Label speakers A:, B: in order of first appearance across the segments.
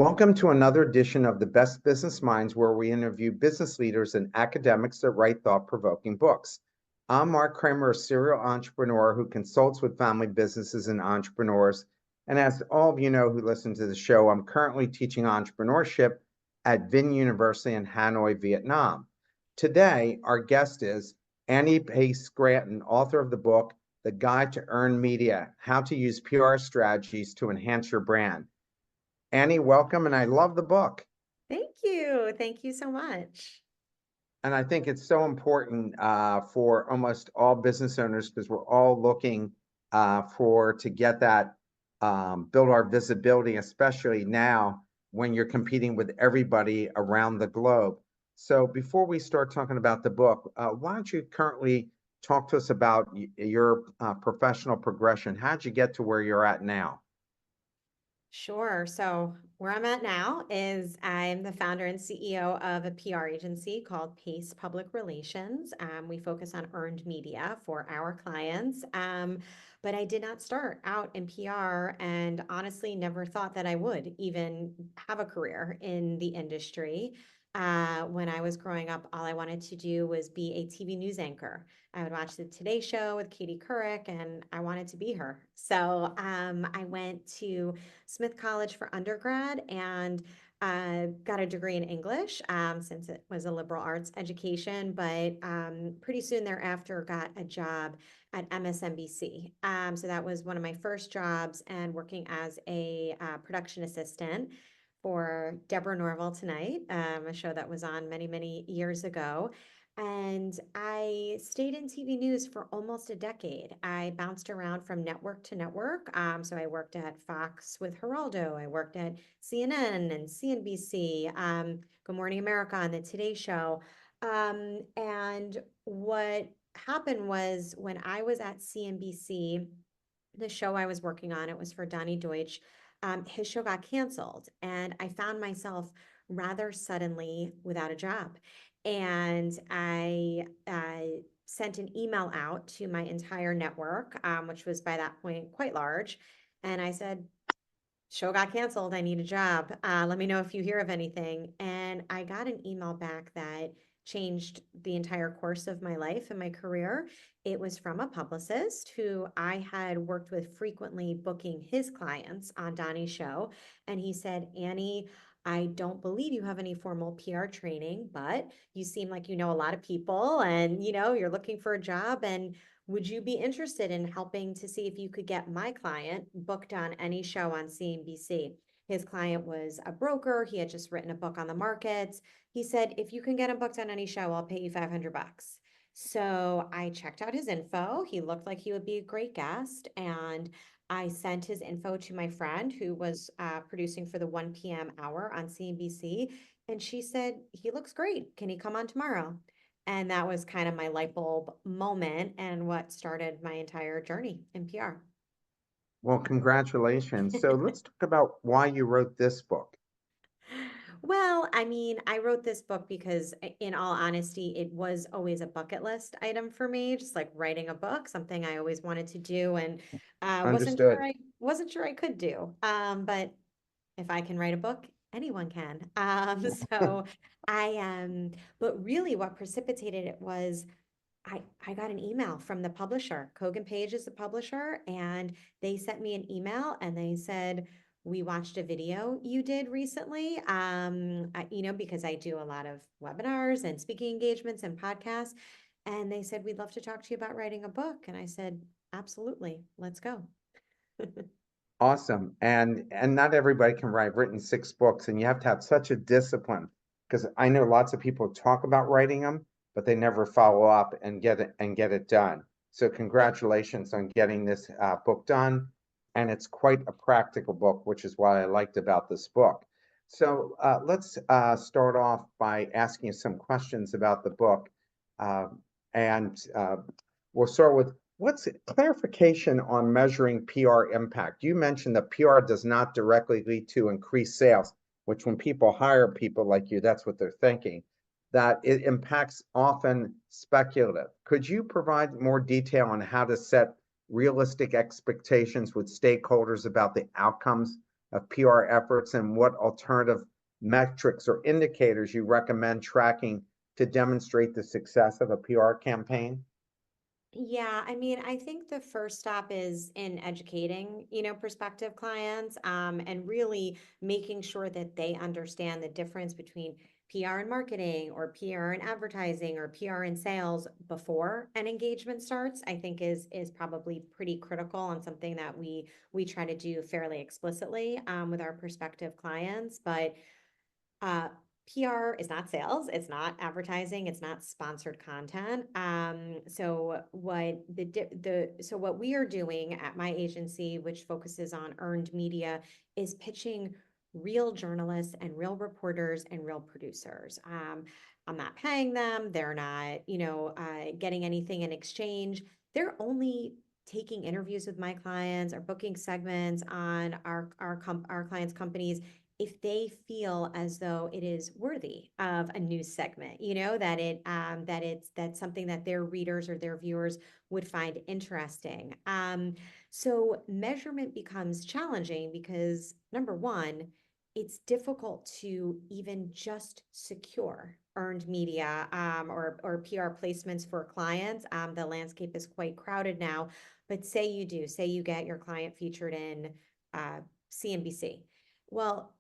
A: Welcome to another edition of the Best Business Minds, where we interview business leaders and academics that write thought-provoking books. I'm Marc Kramer, a serial entrepreneur who consults with family businesses and entrepreneurs. And as all of you know who listen to the show, I'm currently teaching entrepreneurship at Vinh University in Hanoi, Vietnam. Today, our guest is Annie Pace Scranton, author of the book, The Guide to Earned Media: How to Use PR Strategies to Enhance Your Brand. Annie, welcome, and I love the book.
B: Thank you. Thank you so much.
A: And I think it's so important for almost all business owners, because we're all looking to get that, build our visibility, especially now when you're competing with everybody around the globe. So before we start talking about the book, why don't you currently talk to us about your professional progression? How'd you get to where you're at now?
B: Sure. So, where I'm at now is I'm the founder and CEO of a PR agency called Pace Public Relations. We focus on earned media for our clients. But I did not start out in PR and honestly never thought that I would even have a career in the industry. When I was growing up, all I wanted to do was be a TV news anchor. I would watch the Today Show with Katie Couric, and I wanted to be her. So I went to Smith College for undergrad and got a degree in English since it was a liberal arts education, but pretty soon thereafter got a job at MSNBC. So that was one of my first jobs and working as a production assistant for Deborah Norville Tonight, a show that was on many, many years ago. And I stayed in TV news for almost a decade. I bounced around from network to network. So I worked at Fox with Geraldo. I worked at CNN and CNBC, Good Morning America on the Today Show. And what happened was when I was at CNBC, the show I was working on, it was for Donnie Deutsch. His show got canceled, and I found myself rather suddenly without a job. And I sent an email out to my entire network, which was by that point quite large. And I said, show got canceled. I need a job. Let me know if you hear of anything. And I got an email back that changed the entire course of my life and my career. It was from a publicist who I had worked with frequently booking his clients on Donnie's show. And he said, Annie, I don't believe you have any formal PR training, but you seem like you know a lot of people and you're looking for a job, and would you be interested in helping to see if you could get my client booked on any show on CNBC? His client was a broker. He had just written a book on the markets. He said, if you can get him booked on any show, I'll pay you $500. So I checked out his info. He looked like he would be a great guest. And I sent his info to my friend who was producing for the 1 p.m. hour on CNBC. And she said, he looks great. Can he come on tomorrow? And that was kind of my light bulb moment and what started my entire journey in PR.
A: Well, congratulations. So let's talk about why you wrote this book.
B: Well, I mean, I wrote this book because, in all honesty, it was always a bucket list item for me, just like writing a book, something I always wanted to do, and
A: Understood.
B: wasn't sure I could do. But if I can write a book, anyone can. So I but really, what precipitated it was I got an email from the publisher. Kogan Page is the publisher, and they sent me an email and they said, we watched a video you did recently. Because I do a lot of webinars and speaking engagements and podcasts. And they said, we'd love to talk to you about writing a book. And I said, absolutely, let's go.
A: Awesome. And not everybody can write. I've written 6 books, and you have to have such a discipline, because I know lots of people talk about writing them, but they never follow up and get it done. So congratulations on getting this book done. And it's quite a practical book, which is what I liked about this book. So let's start off by asking you some questions about the book. Uh, and we'll start with, what's clarification on measuring PR impact? You mentioned that PR does not directly lead to increased sales, which when people hire people like you, that's what they're thinking, that it impacts often speculative. Could you provide more detail on how to set realistic expectations with stakeholders about the outcomes of PR efforts and what alternative metrics or indicators you recommend tracking to demonstrate the success of a PR campaign?
B: Yeah, I mean, I think the first stop is in educating, prospective clients, and really making sure that they understand the difference between PR and marketing or PR and advertising or PR and sales before an engagement starts, I think is probably pretty critical and something that we try to do fairly explicitly with our prospective clients. But uh, PR is not sales, it's not advertising, it's not sponsored content. So what we are doing at my agency, which focuses on earned media, is pitching real journalists and real reporters and real producers. I'm not paying them, they're not, getting anything in exchange. They're only taking interviews with my clients or booking segments on our clients' companies if they feel as though it is worthy of a news segment, that's something that their readers or their viewers would find interesting. So measurement becomes challenging because number one, it's difficult to even just secure earned media or PR placements for clients. The landscape is quite crowded now, but say you get your client featured in CNBC. Well,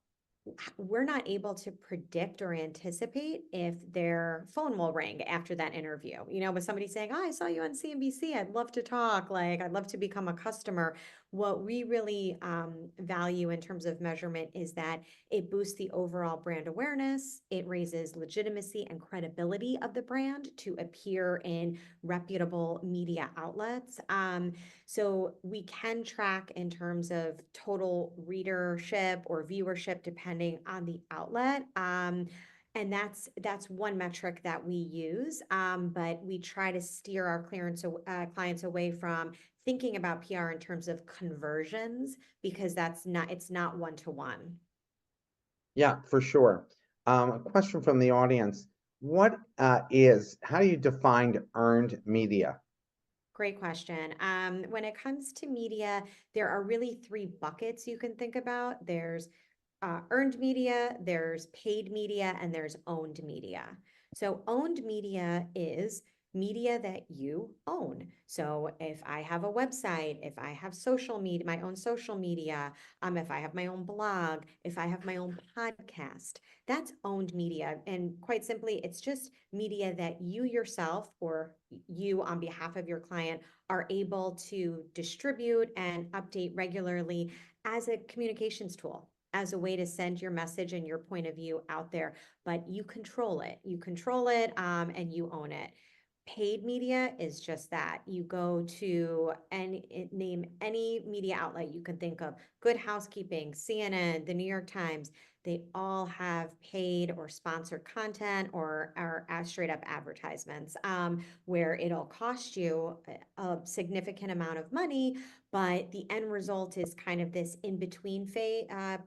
B: we're not able to predict or anticipate if their phone will ring after that interview. With somebody saying, "Oh, I saw you on CNBC. I'd love to talk. Like, I'd love to become a customer." What we really value in terms of measurement is that it boosts the overall brand awareness. It raises legitimacy and credibility of the brand to appear in reputable media outlets. So we can track in terms of total readership or viewership depending on the outlet. And that's one metric that we use. But we try to steer our clients away from thinking about PR in terms of conversions because it's not one to one.
A: Yeah, for sure. A question from the audience. How do you define earned media?
B: Great question. When it comes to media, there are really three buckets you can think about. There's earned media, there's paid media, and there's owned media. So owned media is media that you own. So if I have a website, if I have social media, my own social media, if I have my own blog, if I have my own podcast, that's owned media. And quite simply, it's just media that you yourself or you on behalf of your client are able to distribute and update regularly as a communications tool, as a way to send your message and your point of view out there, but you control it. You control it, and you own it. Paid media is just that. You go to name any media outlet you can think of, Good Housekeeping, CNN, the New York Times. They all have paid or sponsored content or straight up advertisements, where it'll cost you a significant amount of money, but the end result is kind of this in between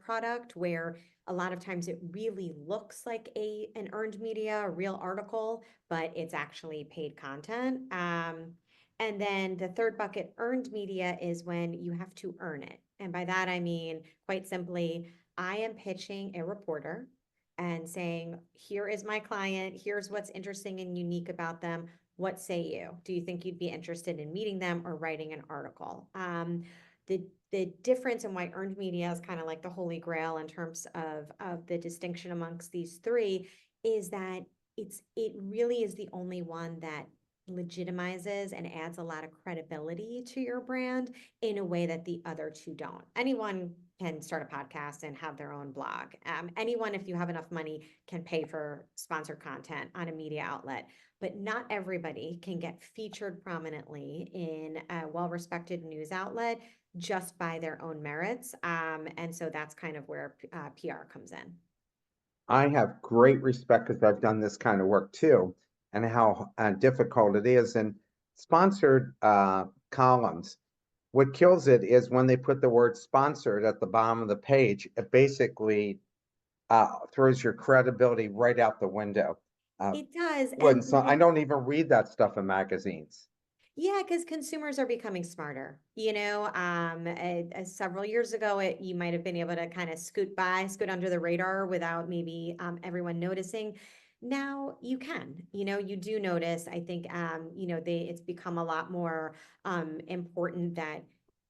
B: product where a lot of times it really looks like an earned media, a real article, but it's actually paid content. And then the third bucket, earned media, is when you have to earn it. And by that, I mean, quite simply, I am pitching a reporter and saying, here is my client, here's what's interesting and unique about them. What say you? Do you think you'd be interested in meeting them or writing an article? The difference in why earned media is kind of like the holy grail in terms of the distinction amongst these three is that it really is the only one that legitimizes and adds a lot of credibility to your brand in a way that the other two don't. Anyone can start a podcast and have their own blog. Anyone, if you have enough money, can pay for sponsored content on a media outlet, but not everybody can get featured prominently in a well-respected news outlet just by their own merits. And so that's kind of where PR comes in.
A: I have great respect because I've done this kind of work too, and how difficult it is. And sponsored columns, what kills it is when they put the word sponsored at the bottom of the page, it basically throws your credibility right out the window. Uh,
B: It does.
A: I don't even read that stuff in magazines.
B: Yeah, because consumers are becoming smarter. Several years ago, you might have been able to kind of scoot under the radar without maybe everyone noticing. Now you can, you do notice. I think, it's become a lot more important that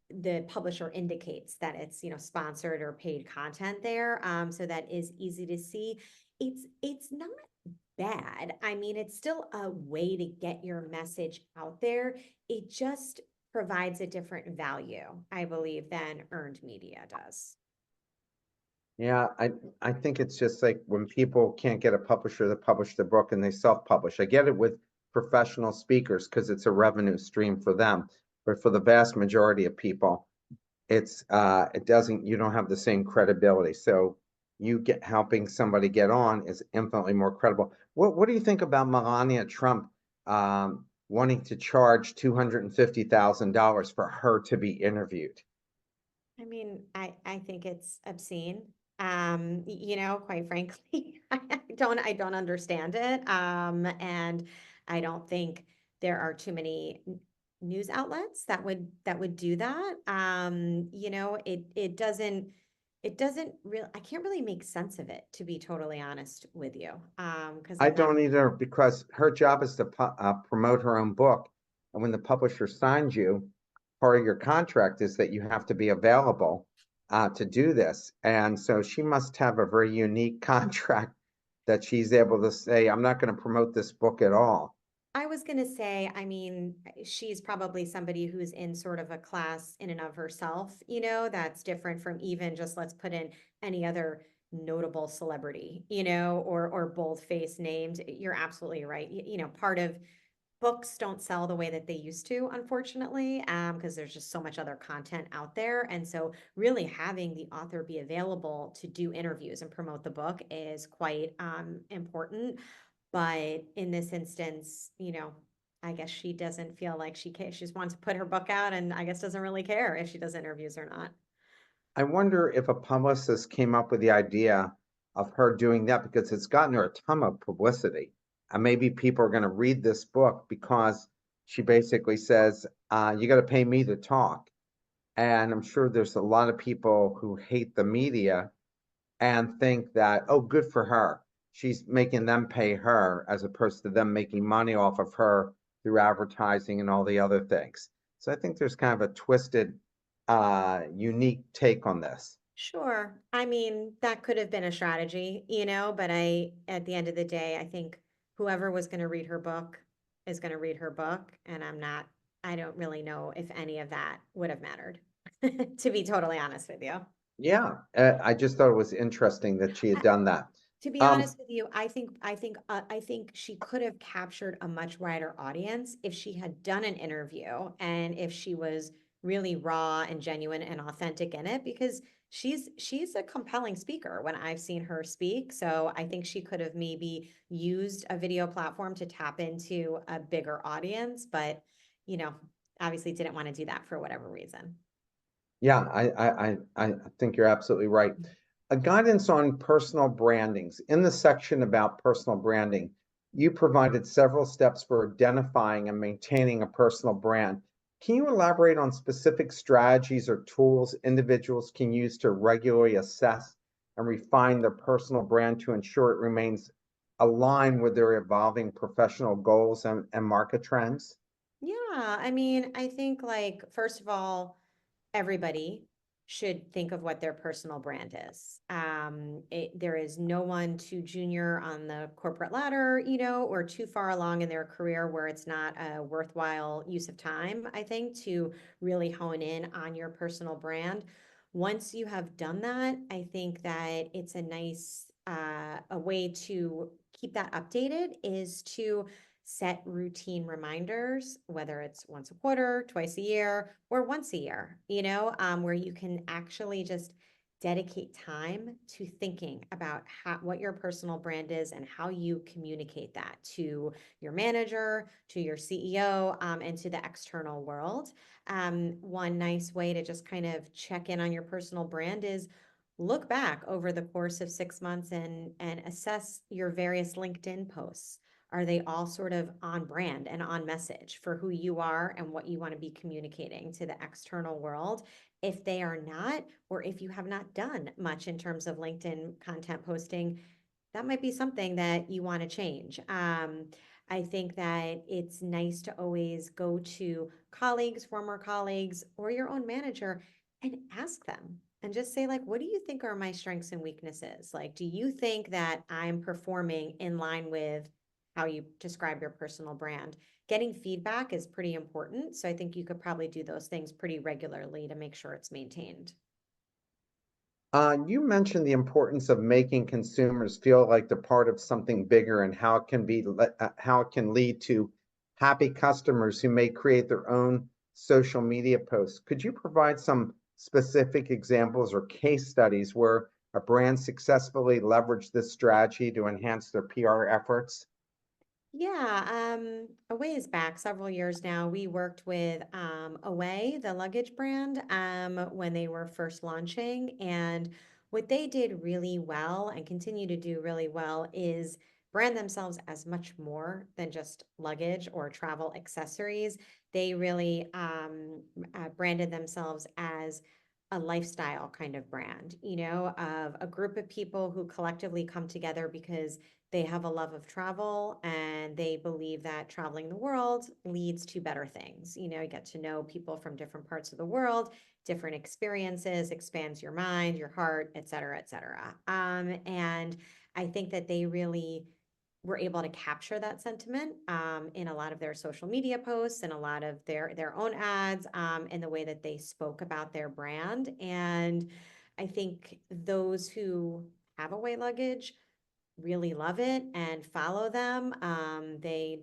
B: the publisher indicates that it's, sponsored or paid content there. So that is easy to see. It's not bad. I mean, it's still a way to get your message out there. It just provides a different value, I believe, than earned media does.
A: Yeah, I think it's just like when people can't get a publisher to publish the book and they self-publish. I get it with professional speakers because it's a revenue stream for them. But for the vast majority of people, it doesn't, you don't have the same credibility. So you get helping somebody get on is infinitely more credible. What do you think about Melania Trump wanting to charge $250,000 for her to be interviewed?
B: I mean, I think it's obscene. Quite frankly, I don't understand it. And I don't think there are too many news outlets that would do that. It doesn't really, I can't really make sense of it, to be totally honest with you. Because
A: I
B: I'm not.
A: don't either because her job is to promote her own book. And when the publisher signs you, part of your contract is that you have to be available to do this. And so she must have a very unique contract that she's able to say, I'm not going to promote this book at all.
B: I was gonna say, I mean, she's probably somebody who's in sort of a class in and of herself, that's different from even just let's put in any other notable celebrity, or bold-faced names. You're absolutely right. Part of books don't sell the way that they used to, unfortunately, because there's just so much other content out there. And so really having the author be available to do interviews and promote the book is quite important. But in this instance, I guess she doesn't feel like she cares. She just wants to put her book out and I guess doesn't really care if she does interviews or not.
A: I wonder if a publicist came up with the idea of her doing that because it's gotten her a ton of publicity. And maybe people are going to read this book because she basically says, you got to pay me to talk. And I'm sure there's a lot of people who hate the media and think that, oh, good for her. She's making them pay her as opposed to them making money off of her through advertising and all the other things. So I think there's kind of a twisted, unique take on this.
B: Sure. I mean, that could have been a strategy, but at the end of the day, I think whoever was going to read her book is going to read her book. And I don't really know if any of that would have mattered, to be totally honest with you.
A: Yeah, I just thought it was interesting that she had done that.
B: To be
A: Um,
B: honest with you, I think she could have captured a much wider audience if she had done an interview and if she was really raw and genuine and authentic in it, because she's a compelling speaker when I've seen her speak. So I think she could have maybe used a video platform to tap into a bigger audience, but you know, obviously didn't want to do that for whatever reason.
A: yeah, I think you're absolutely right. A guidance on personal brandings. In the section about personal branding, you provided several steps for identifying and maintaining a personal brand. Can you elaborate on specific strategies or tools individuals can use to regularly assess and refine their personal brand to ensure it remains aligned with their evolving professional goals and market trends?
B: Yeah, I mean, I think like first of all, everybody should think of what their personal brand is. There is no one too junior on the corporate ladder, or too far along in their career where it's not a worthwhile use of time, I think, to really hone in on your personal brand. Once you have done that, I think that it's a nice a way to keep that updated is to set routine reminders, whether it's once a quarter, twice a year, or once a year, where you can actually just dedicate time to thinking about what your personal brand is and how you communicate that to your manager, to your CEO, and to the external world. One nice way to just kind of check in on your personal brand is look back over the course of 6 months and assess your various LinkedIn posts. Are they all sort of on brand and on message for who you are and what you want to be communicating to the external world? If they are not, or if you have not done much in terms of LinkedIn content posting, that might be something that you want to change. I think that it's nice to always go to colleagues, former colleagues, or your own manager and ask them and just say, like, what do you think are my strengths and weaknesses? Like, do you think that I'm performing in line with how you describe your personal brand? Getting feedback is pretty important. So I think you could probably do those things pretty regularly to make sure it's maintained.
A: You mentioned the importance of making consumers feel like they're part of something bigger and how it can how it can lead to happy customers who may create their own social media posts. Could you provide some specific examples or case studies where a brand successfully leveraged this strategy to enhance their PR efforts?
B: Yeah, a ways back, several years now, we worked with Away, the luggage brand, when they were first launching. And what they did really well and continue to do really well is brand themselves as much more than just luggage or travel accessories. They really branded themselves as a lifestyle kind of brand, of a group of people who collectively come together because they have a love of travel and they believe that traveling the world leads to better things. You get to know people from different parts of the world, different experiences, expands your mind, your heart, et cetera, et cetera. And I think that they really were able to capture that sentiment in a lot of their social media posts and a lot of their own ads in the way that they spoke about their brand. And I think those who have away luggage really love it and follow them.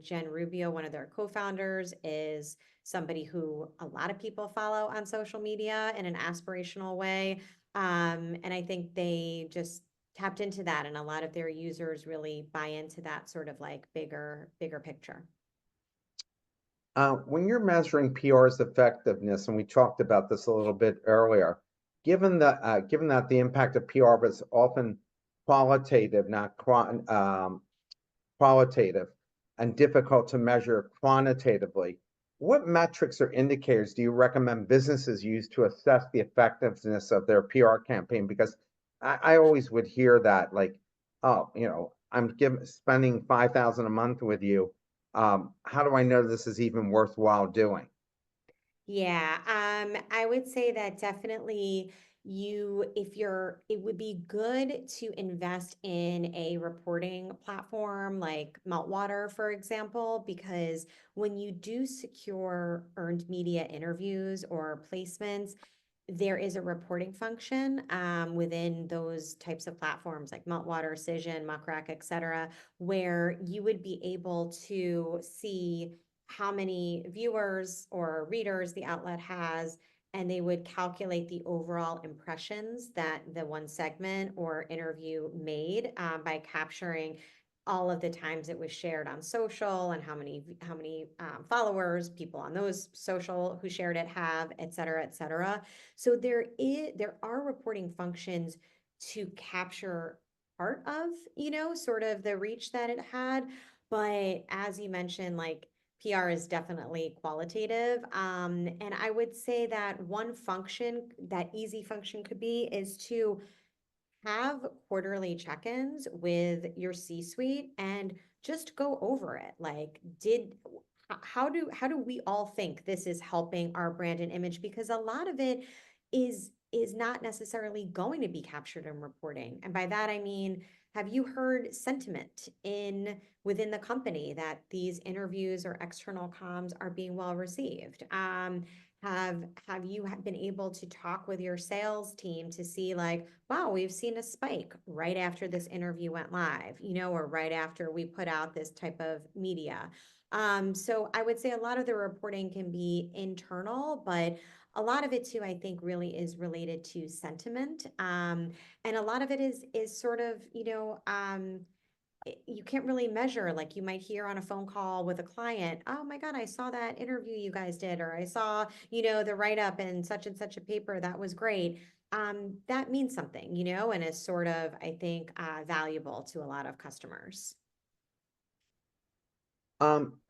B: Jen Rubio, one of their co-founders, is somebody who a lot of people follow on social media in an aspirational way. And I think they just tapped into that, and a lot of their users really buy into that sort of like bigger picture.
A: When you're measuring PR's effectiveness, and we talked about this a little bit earlier, given that the impact of PR was often qualitative, not qualitative, and difficult to measure quantitatively, what metrics or indicators do you recommend businesses use to assess the effectiveness of their PR campaign? Because I always would hear that, like, oh, I'm spending 5,000 a month with you. How do I know this is even worthwhile doing?
B: Yeah, I would say that definitely it would be good to invest in a reporting platform like Meltwater, for example, because when you do secure earned media interviews or placements, there is a reporting function within those types of platforms like Meltwater, Cision, Muckrack, et cetera, where you would be able to see how many viewers or readers the outlet has, and they would calculate the overall impressions that the one segment or interview made by capturing all of the times it was shared on social and how many followers people on those social who shared it have, et cetera, et cetera. So there are reporting functions to capture part of, sort of the reach that it had. But as you mentioned, like PR is definitely qualitative. And I would say that one function, that easy function could be, is to have quarterly check-ins with your C-suite and just go over it. Like, how do we all think this is helping our brand and image? Because a lot of it is not necessarily going to be captured in reporting. And by that I mean, have you heard sentiment within the company that these interviews or external comms are being well received? Have you been able to talk with your sales team to see, like, wow, we've seen a spike right after this interview went live, or right after we put out this type of media? So I would say a lot of the reporting can be internal, but a lot of it too, I think, really is related to sentiment. And a lot of it is sort of, you can't really measure. Like, you might hear on a phone call with a client, oh my God, I saw that interview you guys did, or I saw, the write-up in such and such a paper. That was great. That means something, and is sort of, I think, valuable to a lot of customers.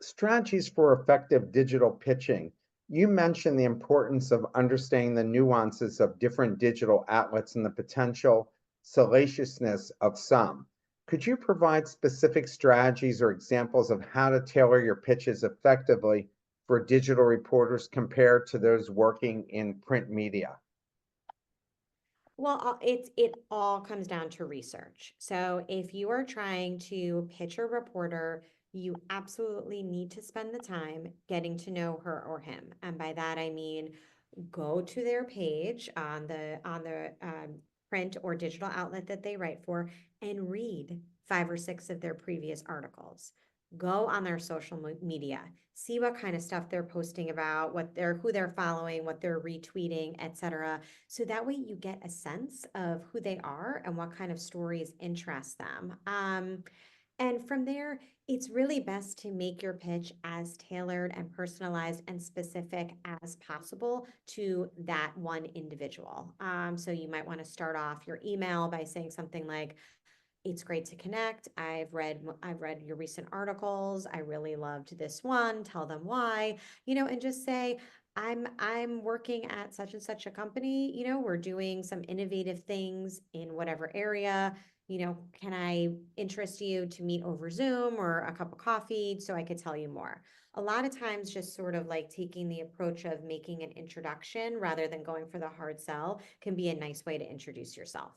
A: Strategies for effective digital pitching. You mentioned the importance of understanding the nuances of different digital outlets and the potential salaciousness of some. Could you provide specific strategies or examples of how to tailor your pitches effectively for digital reporters compared to those working in print media?
B: Well, it all comes down to research. So if you are trying to pitch a reporter, you absolutely need to spend the time getting to know her or him. And by that I mean go to their page on the print or digital outlet that they write for and read 5 or 6 of their previous articles. Go on their social media, see what kind of stuff they're posting about, who they're following, what they're retweeting, etc. So that way you get a sense of who they are and what kind of stories interest them. And from there, it's really best to make your pitch as tailored and personalized and specific as possible to that one individual. So you might want to start off your email by saying something like, it's great to connect. I've read your recent articles. I really loved this one. Tell them why, and just say, I'm working at such and such a company. We're doing some innovative things in whatever area. Can I interest you to meet over Zoom or a cup of coffee so I could tell you more? A lot of times, just sort of like taking the approach of making an introduction rather than going for the hard sell can be a nice way to introduce yourself.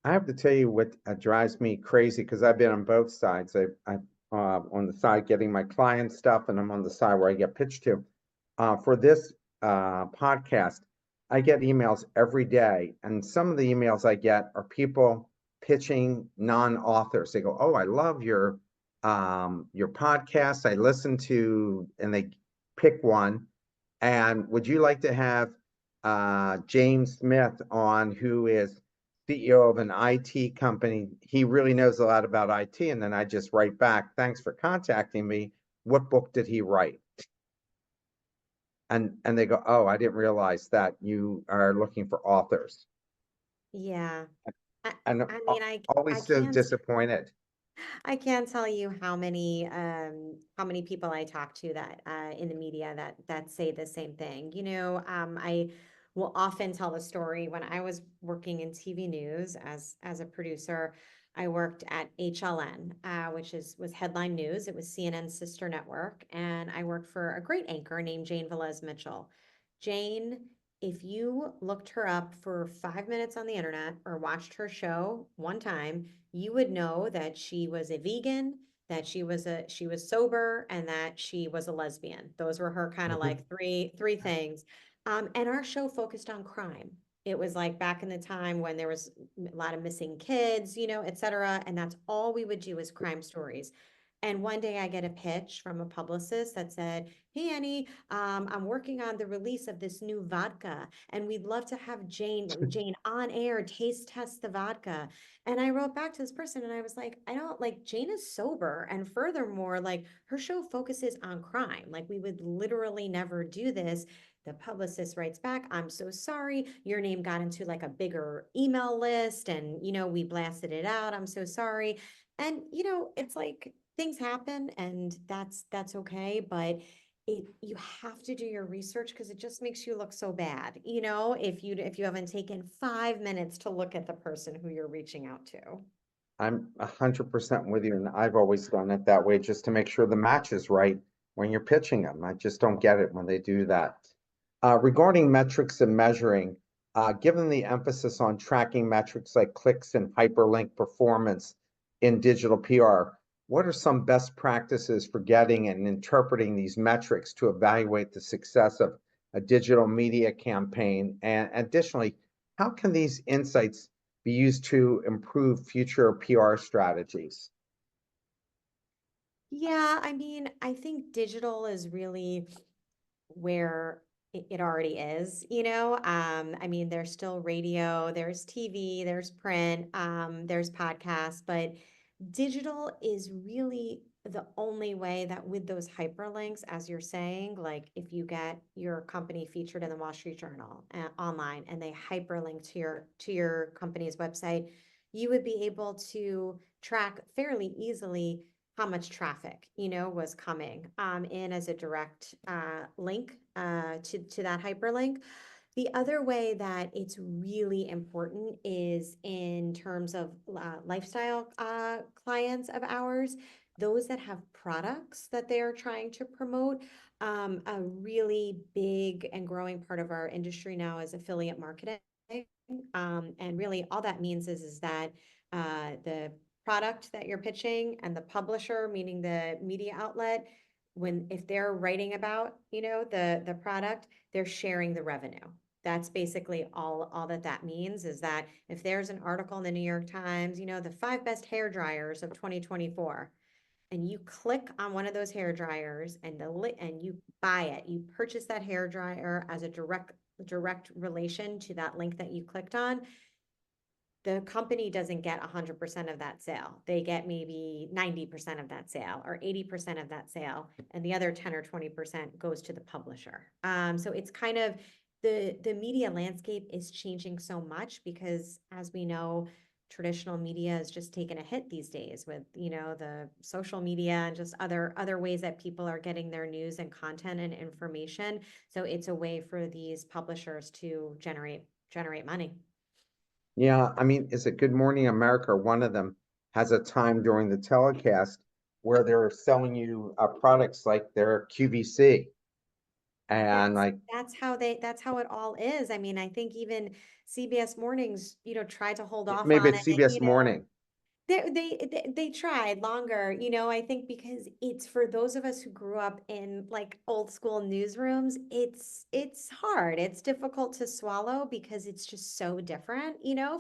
A: I have to tell you what drives me crazy because I've been on both sides. On the side getting my client stuff, and I'm on the side where I get pitched to. For this podcast, I get emails every day, and some of the emails I get are people pitching non-authors. They go, "Oh, I love your podcast. I listen to," and they pick one. And would you like to have James Smith on, who is CEO of an IT company? He really knows a lot about IT. And then I just write back, thanks for contacting me. What book did he write? And they go, oh, I didn't realize that you are looking for authors.
B: Yeah. I,
A: And
B: I mean, I
A: always so
B: can't
A: disappointed.
B: I can't tell you how many people I talk to that in the media that say the same thing. I will often tell the story when I was working in TV news as a producer. I worked at HLN, which was Headline News. It was CNN's sister network, and I worked for a great anchor named Jane Velez Mitchell. Jane, if you looked her up for 5 minutes on the internet or watched her show one time, you would know that she was a vegan, that she was sober, and that she was a lesbian. Those were her kind of
A: Mhm.
B: like three things. And our show focused on crime. It was like back in the time when there was a lot of missing kids, et cetera. And that's all we would do is crime stories. And one day I get a pitch from a publicist that said, "Hey, Annie, I'm working on the release of this new vodka, and we'd love to have Jane on air taste test the vodka." And I wrote back to this person and I was like, I don't like Jane is sober. And furthermore, like her show focuses on crime. Like we would literally never do this. The publicist writes back, "I'm so sorry. Your name got into like a bigger email list and, we blasted it out. I'm so sorry." And, it's like things happen and that's okay. But you have to do your research because it just makes you look so bad, if you haven't taken 5 minutes to look at the person who you're reaching out to.
A: I'm 100% with you, and I've always done it that way just to make sure the match is right when you're pitching them. I just don't get it when they do that. Regarding metrics and measuring, given the emphasis on tracking metrics like clicks and hyperlink performance in digital PR, what are some best practices for getting and interpreting these metrics to evaluate the success of a digital media campaign? And additionally, how can these insights be used to improve future PR strategies?
B: Yeah, I mean, I think digital is really where it already is, I mean, there's still radio, there's TV, there's print, there's podcasts, but digital is really the only way that with those hyperlinks, as you're saying, like if you get your company featured in the Wall Street Journal online and they hyperlink to your company's website, you would be able to track fairly easily how much traffic, was coming in as a direct link to that hyperlink. The other way that it's really important is in terms of lifestyle clients of ours, those that have products that they are trying to promote. A really big and growing part of our industry now is affiliate marketing. And really all that means is that the product that you're pitching and the publisher, meaning the media outlet, if they're writing about, the product, they're sharing the revenue. That's basically all that means, is that if there's an article in the New York Times, the 5 best hair dryers of 2024, and you click on one of those hair dryers and you buy it, you purchase that hair dryer as a direct relation to that link that you clicked on, the company doesn't get 100% of that sale. They get maybe 90% of that sale or 80% of that sale, and the other 10 or 20% goes to the publisher. So it's kind of the media landscape is changing so much because, as we know, traditional media is just taking a hit these days with, the social media and just other ways that people are getting their news and content and information. So it's a way for these publishers to generate money.
A: Yeah, I mean, is it Good Morning America? One of them has a time during the telecast where they're selling you products like their QVC and
B: That's
A: like
B: that's how it all is. I mean, I think even CBS Mornings, tried to hold off
A: maybe
B: on
A: it's
B: it,
A: CBS Morning.
B: they tried longer, I think because it's for those of us who grew up in like old school newsrooms, it's hard. It's difficult to swallow because it's just so different,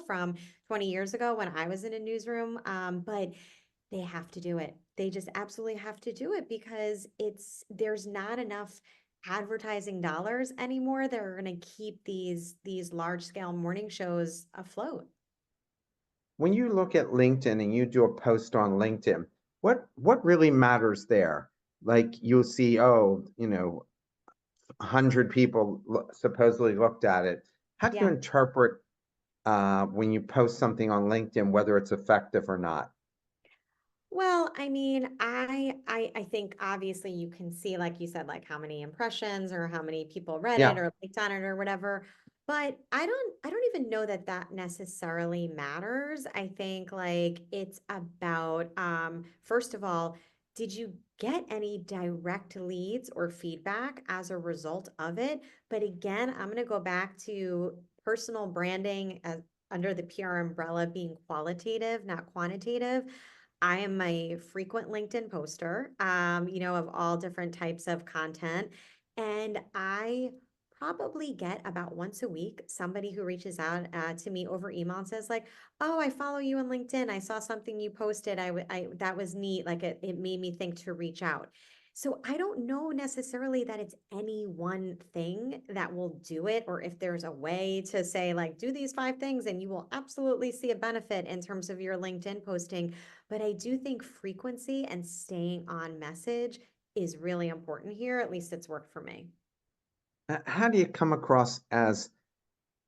B: from 20 years ago when I was in a newsroom. But they have to do it. They just absolutely have to do it because there's not enough advertising dollars anymore that are going to keep these large scale morning shows afloat.
A: When you look at LinkedIn and you do a post on LinkedIn, what really matters there? Like you'll see, oh, 100 people supposedly looked at it. How do you
B: Yeah.
A: interpret when you post something on LinkedIn, whether it's effective or not?
B: Well, I mean, I think obviously you can see, like you said, like how many impressions or how many people read it
A: Yeah.
B: or clicked on it or whatever. But I don't even know that that necessarily matters. I think like it's about first of all, did you get any direct leads or feedback as a result of it? But again, I'm going to go back to personal branding as under the PR umbrella being qualitative, not quantitative. I am a frequent LinkedIn poster, of all different types of content. And I probably get about once a week somebody who reaches out to me over email and says like, "Oh, I follow you on LinkedIn. I saw something you posted. That was neat. Like it made me think to reach out." So I don't know necessarily that it's any one thing that will do it, or if there's a way to say like, do these 5 things and you will absolutely see a benefit in terms of your LinkedIn posting. But I do think frequency and staying on message is really important here. At least it's worked for me.
A: How do you come across as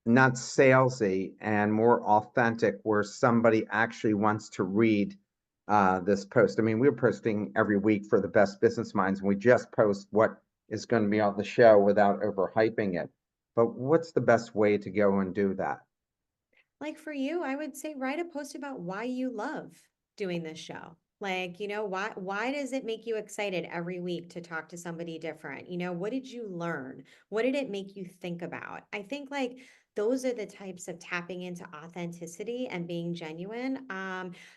A: not salesy and more authentic where somebody actually wants to read this post? I mean, we're posting every week for the best business minds, and we just post what is going to be on the show without overhyping it. But what's the best way to go and do that?
B: Like for you, I would say write a post about why you love doing this show. Like, why does it make you excited every week to talk to somebody different? What did you learn? What did it make you think about? I think like those are the types of tapping into authenticity and being genuine.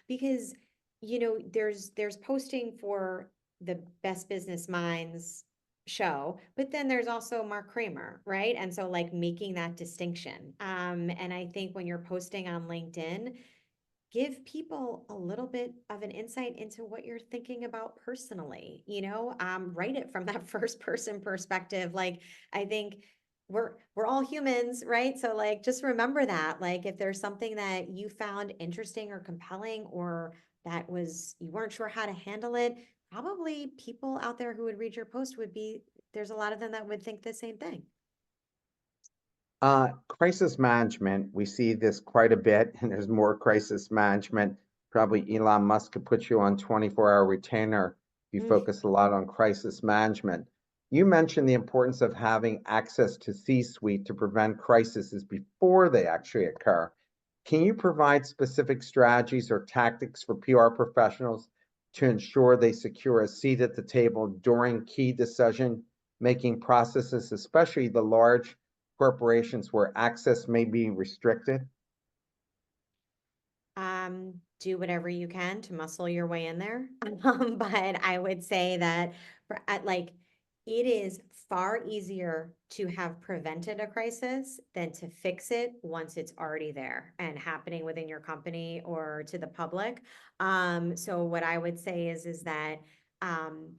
B: Because there's posting for the best business minds show, but then there's also Marc Kramer, right? And so like making that distinction. And I think when you're posting on LinkedIn, give people a little bit of an insight into what you're thinking about personally, write it from that first person perspective. Like I think we're all humans, right? So like just remember that. Like if there's something that you found interesting or compelling or that was you weren't sure how to handle it, probably people out there who would read your post would be there's a lot of them that would think the same thing.
A: Crisis management, we see this quite a bit, and there's more crisis management Probably Elon Musk could put you on 24-hour retainer. You
B: Mm.
A: focus a lot on crisis management. You mentioned the importance of having access to C-suite to prevent crises before they actually occur. Can you provide specific strategies or tactics for PR professionals to ensure they secure a seat at the table during key decision-making processes, especially the large corporations where access may be restricted?
B: Do whatever you can to muscle your way in there. But I would say that like it is far easier to have prevented a crisis than to fix it once it's already there and happening within your company or to the public. So what I would say is that um,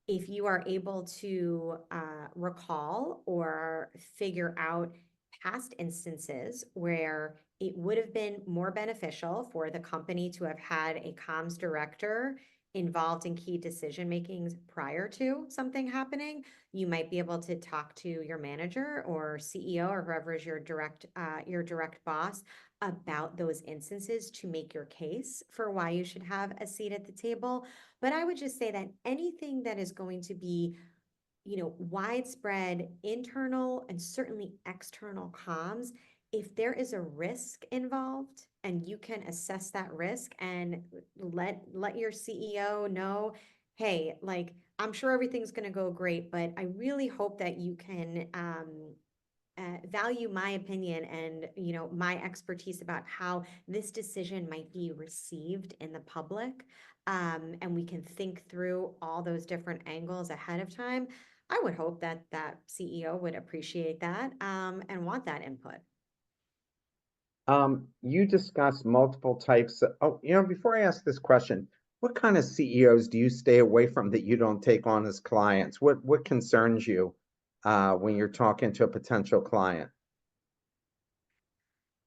B: if you are able to recall or figure out past instances where it would have been more beneficial for the company to have had a comms director involved in key decision makings prior to something happening. You might be able to talk to your manager or CEO or whoever is your direct boss about those instances to make your case for why you should have a seat at the table. But I would just say that anything that is going to be widespread internal and certainly external comms, if there is a risk involved and you can assess that risk and let your CEO know, hey, like I'm sure everything's going to go great, but I really hope that you can value my opinion and my expertise about how this decision might be received in the public, and we can think through all those different angles ahead of time. I would hope that that CEO would appreciate that, and want that input.
A: You discussed multiple types before I ask this question, what kind of CEOs do you stay away from that you don't take on as clients? What concerns you when you're talking to a potential client?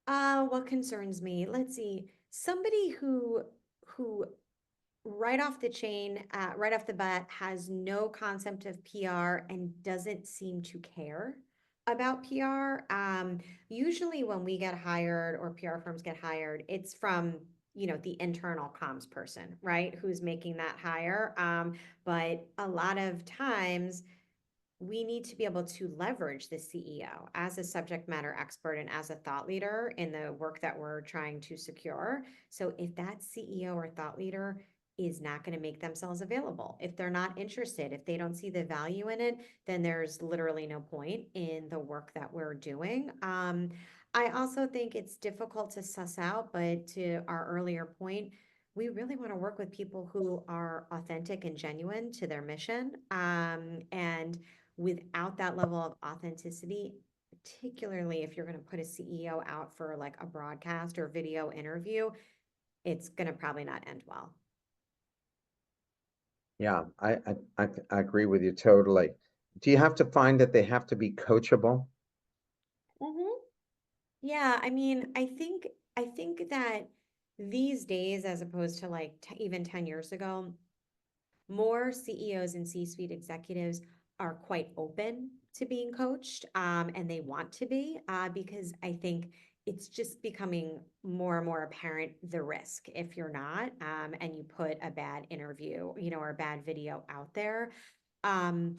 B: What concerns me? Let's see. Somebody who right off the chain, right off the bat, has no concept of PR and doesn't seem to care about PR. Usually when we get hired or PR firms get hired, it's from, the internal comms person, right? Who's making that hire. But a lot of times we need to be able to leverage the CEO as a subject matter expert and as a thought leader in the work that we're trying to secure. So if that CEO or thought leader is not going to make themselves available, if they're not interested, if they don't see the value in it, then there's literally no point in the work that we're doing. I also think it's difficult to suss out, but to our earlier point, we really want to work with people who are authentic and genuine to their mission. And without that level of authenticity, particularly if you're going to put a CEO out for like a broadcast or video interview, it's going to probably not end well.
A: Yeah, I agree with you totally. Do you have to find that they have to be coachable?
B: Hmm. Yeah, I mean, I think that these days, as opposed to like even 10 years ago, more CEOs and C-suite executives are quite open to being coached, and they want to be, because I think it's just becoming more and more apparent the risk if you're not, and you put a bad interview, or a bad video out there. Um,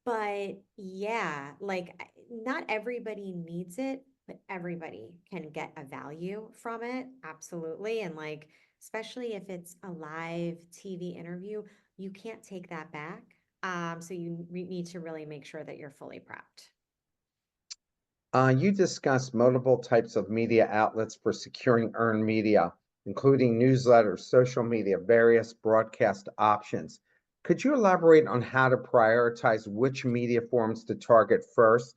B: but yeah, like not everybody needs it, but everybody can get a value from it. Absolutely. And like, especially if it's a live TV interview, you can't take that back. So you need to really make sure that you're fully prepped.
A: You discussed multiple types of media outlets for securing earned media, including newsletters, social media, various broadcast options. Could you elaborate on how to prioritize which media forms to target first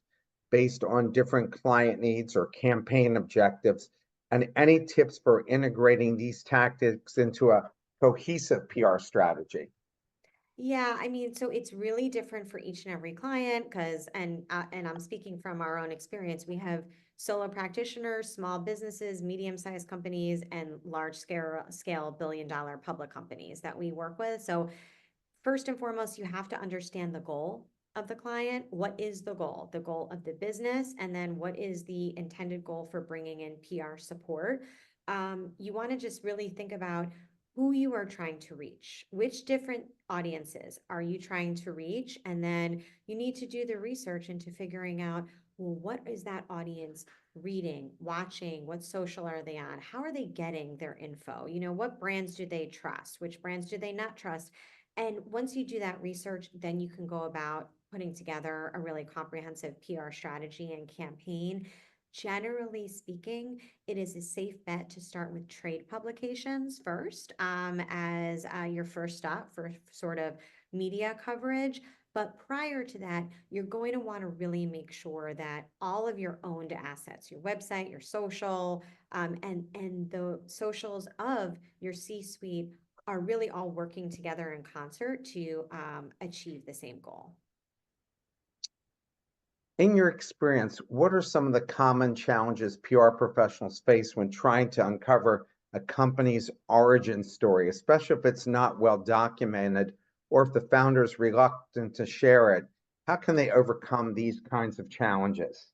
A: based on different client needs or campaign objectives? And any tips for integrating these tactics into a cohesive PR strategy?
B: Yeah, I mean, so it's really different for each and every client because, and I'm speaking from our own experience. We have solo practitioners, small businesses, medium-sized companies, and large scale billion-dollar public companies that we work with. So first and foremost, you have to understand the goal of the client. What is the goal? The goal of the business, and then what is the intended goal for bringing in PR support? You want to just really think about who you are trying to reach, which different audiences are you trying to reach, and then you need to do the research into figuring out, well, what is that audience reading, watching, what social are they on, how are they getting their info, what brands do they trust, which brands do they not trust. And once you do that research, then you can go about putting together a really comprehensive PR strategy and campaign. Generally speaking, it is a safe bet to start with trade publications first, as your first stop for sort of media coverage. But prior to that, you're going to want to really make sure that all of your owned assets, your website, your social, and the socials of your C-suite are really all working together in concert to achieve the same goal.
A: In your experience, what are some of the common challenges PR professionals face when trying to uncover a company's origin story, especially if it's not well documented or if the founder is reluctant to share it? How can they overcome these kinds of challenges?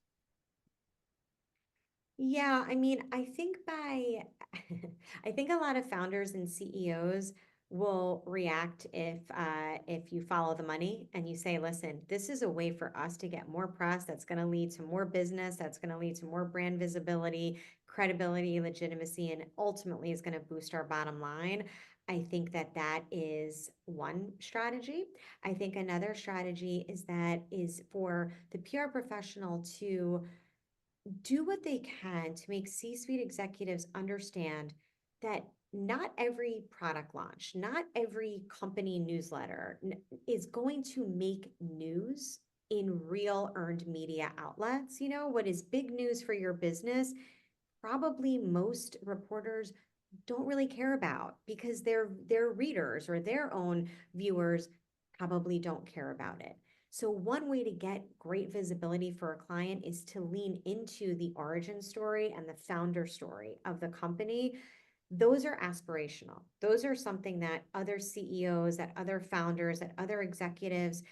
B: Yeah, I mean, I think I think a lot of founders and CEOs will react if you follow the money and you say, listen, this is a way for us to get more press that's going to lead to more business, that's going to lead to more brand visibility, credibility, legitimacy, and ultimately is going to boost our bottom line. I think that that is one strategy. I think another strategy is for the PR professional to do what they can to make C-suite executives understand that not every product launch, not every company newsletter is going to make news in real earned media outlets. What is big news for your business, probably most reporters don't really care about because their readers or their own viewers probably don't care about it. So one way to get great visibility for a client is to lean into the origin story and the founder story of the company. Those are aspirational. Those are something that other CEOs, that other founders, that other executives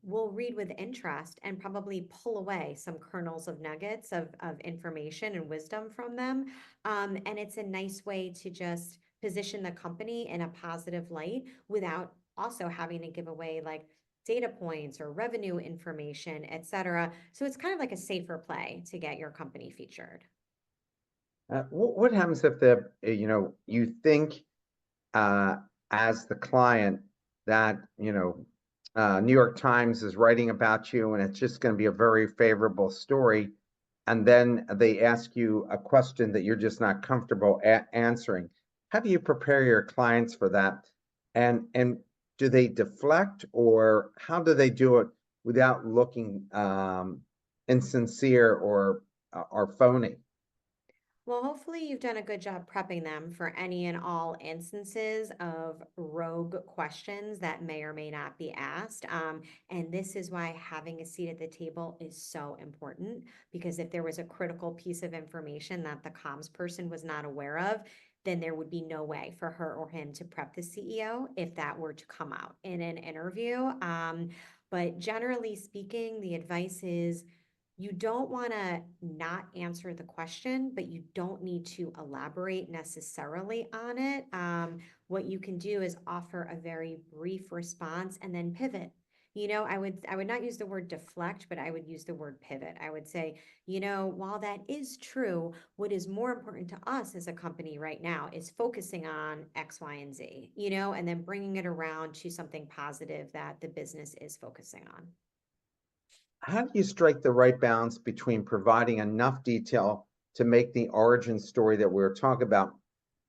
B: will read with interest and probably pull away some kernels of nuggets of information and wisdom from them. And it's a nice way to just position the company in a positive light without also having to give away like data points or revenue information, et cetera. So it's kind of like a safer play to get your company featured.
A: What happens if you think uh, as the client that New York Times is writing about you and it's just going to be a very favorable story, and then they ask you a question that you're just not comfortable answering? How do you prepare your clients for that? And do they deflect, or how do they do it without looking insincere or phony?
B: Well, hopefully you've done a good job prepping them for any and all instances of rogue questions that may or may not be asked. And this is why having a seat at the table is so important, because if there was a critical piece of information that the comms person was not aware of, then there would be no way for her or him to prep the CEO if that were to come out in an interview. But generally speaking, the advice is you don't want to not answer the question, but you don't need to elaborate necessarily on it. What you can do is offer a very brief response and then pivot. I would not use the word deflect, but I would use the word pivot. I would say, while that is true, what is more important to us as a company right now is focusing on X, Y, and Z, and then bringing it around to something positive that the business is focusing on.
A: How do you strike the right balance between providing enough detail to make the origin story that we're talking about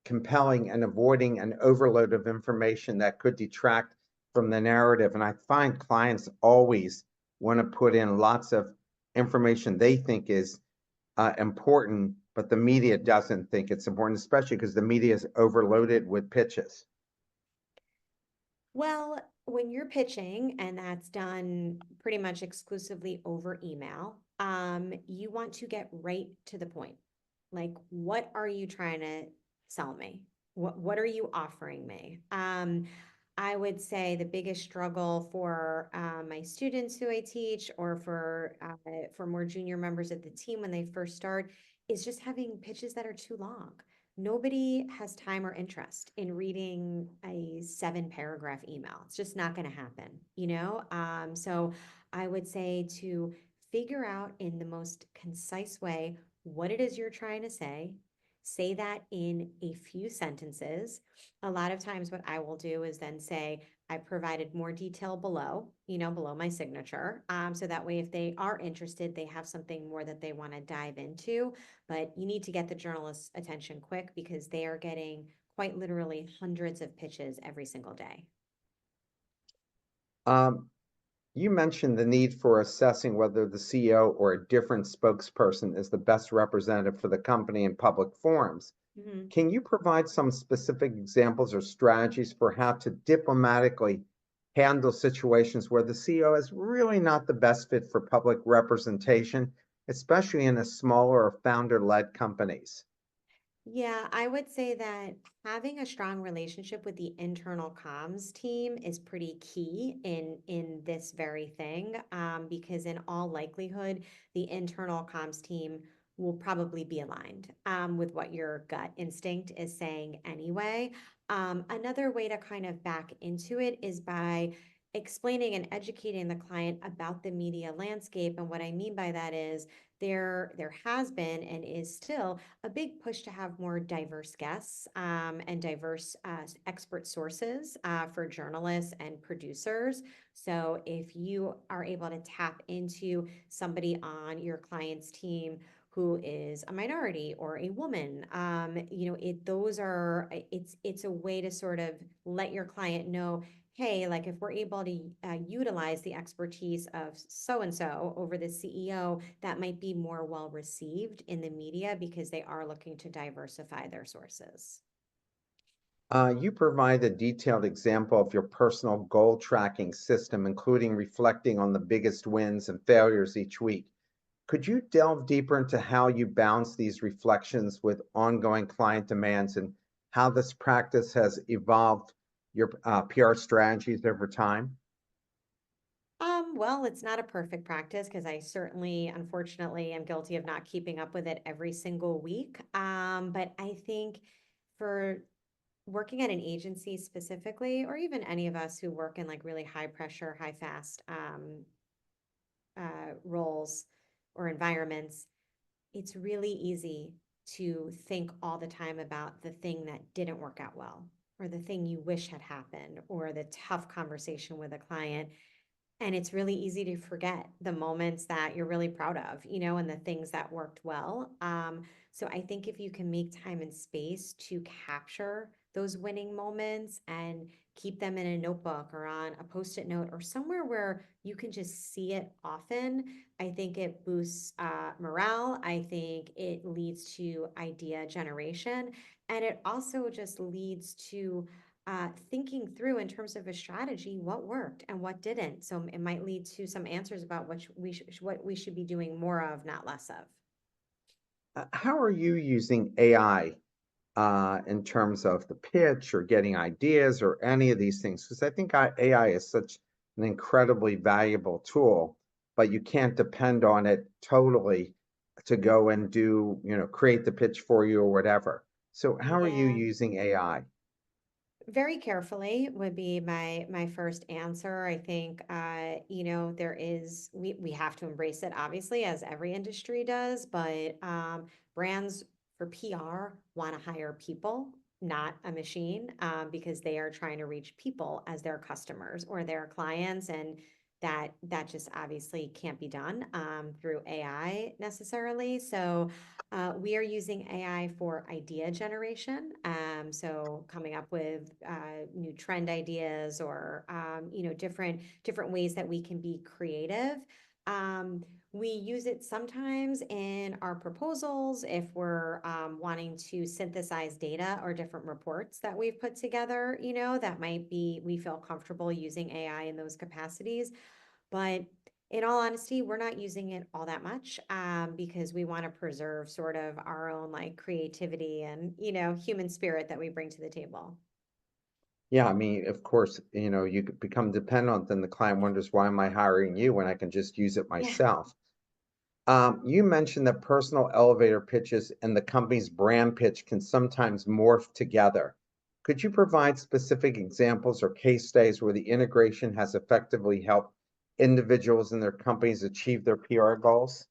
A: compelling and avoiding an overload of information that could detract from the narrative? And I find clients always want to put in lots of information they think is important, but the media doesn't think it's important, especially because the media is overloaded with pitches.
B: Well, when you're pitching, and that's done pretty much exclusively over email, you want to get right to the point. Like, what are you trying to sell me? What are you offering me? I would say the biggest struggle for my students who I teach, or for more junior members of the team when they first start, is just having pitches that are too long. nobody has time or interest in reading a 7 paragraph email. It's just not going to happen, you know? So I would say to figure out in the most concise way what it is you're trying to say that in a few sentences. A lot of times, what I will do is then say, I provided more detail below, below my signature. So that way, if they are interested, they have something more that they want to dive into. But you need to get the journalist's attention quick because they are getting quite literally hundreds of pitches every single day.
A: Um, you mentioned the need for assessing whether the CEO or a different spokesperson is the best representative for the company in public forums.
B: Mhm.
A: Can you provide some specific examples or strategies for how to diplomatically handle situations where the CEO is really not the best fit for public representation, especially in a smaller or founder-led companies?
B: Yeah, I would say that having a strong relationship with the internal comms team is pretty key in this very thing, because in all likelihood, the internal comms team will probably be aligned with what your gut instinct is saying anyway. Another way to kind of back into it is by explaining and educating the client about the media landscape. And what I mean by that is there has been and is still a big push to have more diverse guests and diverse expert sources for journalists and producers. So if you are able to tap into somebody on your client's team who is a minority or a woman, it's a way to sort of let your client know, hey, like if we're able to utilize the expertise of so and so over the CEO, that might be more well received in the media because they are looking to diversify their sources.
A: You provide a detailed example of your personal goal tracking system, including reflecting on the biggest wins and failures each week. Could you delve deeper into how you balance these reflections with ongoing client demands and how this practice has evolved your PR strategies over time?
B: Well, it's not a perfect practice because I certainly, unfortunately, am guilty of not keeping up with it every single week. But I think for working at an agency specifically, or even any of us who work in like really high pressure, high fast roles or environments, it's really easy to think all the time about the thing that didn't work out well, or the thing you wish had happened, or the tough conversation with a client. And it's really easy to forget the moments that you're really proud of, and the things that worked well. So I think if you can make time and space to capture those winning moments and keep them in a notebook or on a post-it note or somewhere where you can just see it often, I think it boosts morale. I think it leads to idea generation. And it also just leads to thinking through in terms of a strategy what worked and what didn't. So it might lead to some answers about what we should be doing more of, not less of.
A: How are you using AI in terms of the pitch or getting ideas or any of these things? Because I think AI is such an incredibly valuable tool, but you can't depend on it totally to go and do, create the pitch for you or whatever. So how are you
B: Yeah.
A: using AI?
B: Very carefully would be my first answer. I think there is we have to embrace it obviously as every industry does, but brands for PR want to hire people, not a machine, because they are trying to reach people as their customers or their clients, and that just obviously can't be done through AI necessarily. So we are using AI for idea generation. So coming up with new trend ideas or different ways that we can be creative. We use it sometimes in our proposals if we're wanting to synthesize data or different reports that we've put together, that might be, we feel comfortable using AI in those capacities. But in all honesty, we're not using it all that much because we want to preserve sort of our own like creativity and, human spirit that we bring to the table.
A: Yeah, I mean, of course, you could become dependent, then the client wonders, why am I hiring you when I can just use it
B: Yeah.
A: myself? You mentioned that personal elevator pitches and the company's brand pitch can sometimes morph together. Could you provide specific examples or case studies where the integration has effectively helped individuals and their companies achieve their PR goals?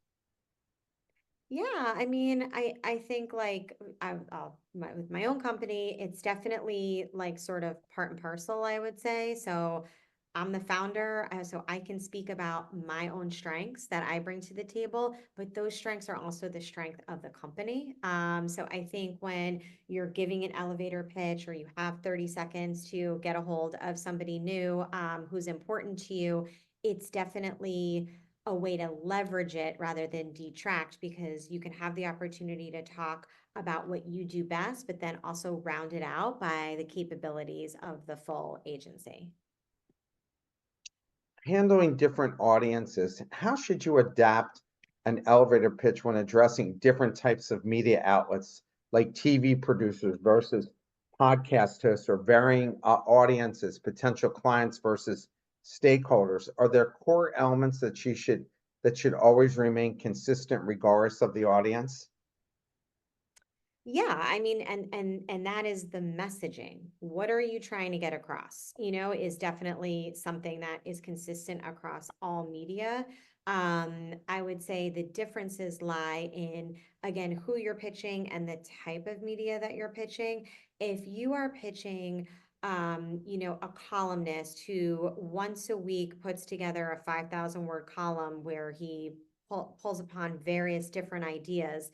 B: Yeah, I mean, I think like with my own company, it's definitely like sort of part and parcel, I would say. So I'm the founder, so I can speak about my own strengths that I bring to the table, but those strengths are also the strength of the company. So I think when you're giving an elevator pitch or you have 30 seconds to get a hold of somebody new, who's important to you, it's definitely a way to leverage it rather than detract, because you can have the opportunity to talk about what you do best, but then also round it out by the capabilities of the full agency.
A: Handling different audiences, how should you adapt an elevator pitch when addressing different types of media outlets like TV producers versus podcast hosts or varying audiences, potential clients versus stakeholders? Are there core elements that should always remain consistent regardless of the audience?
B: Yeah, I mean, and that is the messaging. What are you trying to get across? Is definitely something that is consistent across all media. I would say the differences lie in, again, who you're pitching and the type of media that you're pitching. If you are pitching, a columnist who once a week puts together a 5,000 word column where he pulls upon various different ideas,